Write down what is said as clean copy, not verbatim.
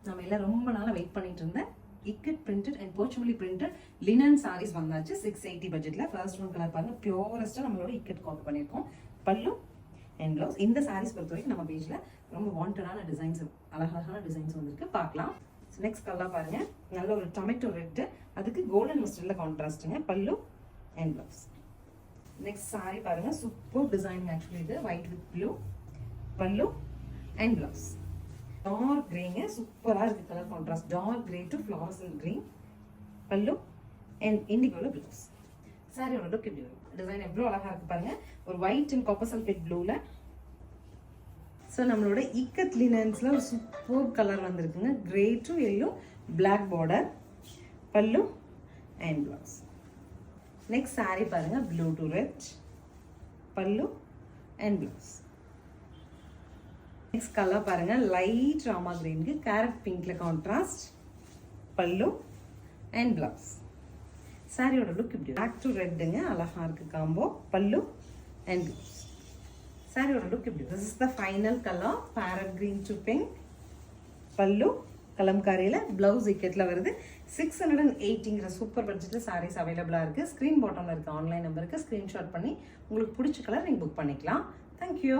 நம்ம எல்லாம் ரொம்ப நாளாக வெயிட் பண்ணிட்டு இருந்தேன் இக்கட் பிரிண்டட் அண்ட் போர்ச்சுகலி பிரிண்டட் லினன் சாரீஸ் வந்தாச்சு 680 பட்ஜெட்டில். ஃபர்ஸ்ட் ஒன் கலர் பாருங்க, பியூரஸ்ட்டாக நம்மளோட இக்கட் காப்பி பண்ணியிருக்கோம். பல்லு அண்ட் ப்ளவுஸ். இந்த சாரீஸ் பொறுத்த வரைக்கும் நம்ம பேஜில் ரொம்ப வாண்டடான டிசைன்ஸ், அழகழகான டிசைன்ஸ் வந்துருக்கு, பார்க்கலாம். நெக்ஸ்ட் கலர் பாருங்க, நல்ல ஒரு டொமேட்டோ ரெட்டு, அதுக்கு கோல்டன் மஸ்டர்டில் கான்ட்ராஸ்ட்டுங்க. Pallu and blouse. Next sari பாருங்க, சூப்பர் டிசைன். ஆக்சுவலி இது white with blue. Pallu and blouse. Dark கிரேங்க, சூப்பராக இருக்குது colour contrast. Dark grey to fluorescent green. Pallu and இண்டிகோல ப்ளவுஸ். சாரியோட லுக் இப்படி வரும். டிசைன் எவ்வளோ அழகாக இருக்குது பாருங்க, ஒரு ஒயிட் அண்ட் காப்பர் சல்ஃபேட் ப்ளூவில். ஸோ நம்மளோட இக்கத் லினன்ஸில் ஒரு சூப்பர் கலர் வந்திருக்குங்க, grey to yellow black border. பல்லு அண்ட் ப்ளவுஸ். நெக்ஸ்ட் சாரி பாருங்க, ப்ளூ டு ரெட். பல்லு அண்ட் ப்ளவுஸ். நெக்ஸ்ட் கலர் பாருங்க, லைட் ராமா கிரீனுக்கு கேரட் பிங்க்ல கான்ட்ராஸ்ட். பல்லு அண்ட் பிளவுஸ். சாரியோட லுக் இப்படி பிளாக் டு ரெட்டுங்க, அழகா இருக்கு காம்போ. பல்லு அண்ட் பிளவுஸ். சாரியோட லுக் இப்படி. This is the final colour, farad green to pink. பல்லு கலம்காரியில், பிளவுஸ் இக்கெட்டில் வருது. 680ங்கிற சூப்பர் பட்ஜெட்டில் சாரீஸ் அவைலபிளாக இருக்குது. ஸ்க்ரீன் பாட்டமில் இருக்க ஆன்லைன் நம்பருக்கு ஸ்க்ரீன்ஷாட் பண்ணி உங்களுக்கு பிடிச்ச கலர் நீங்கள் புக் பண்ணிக்கலாம். தேங்க்யூ.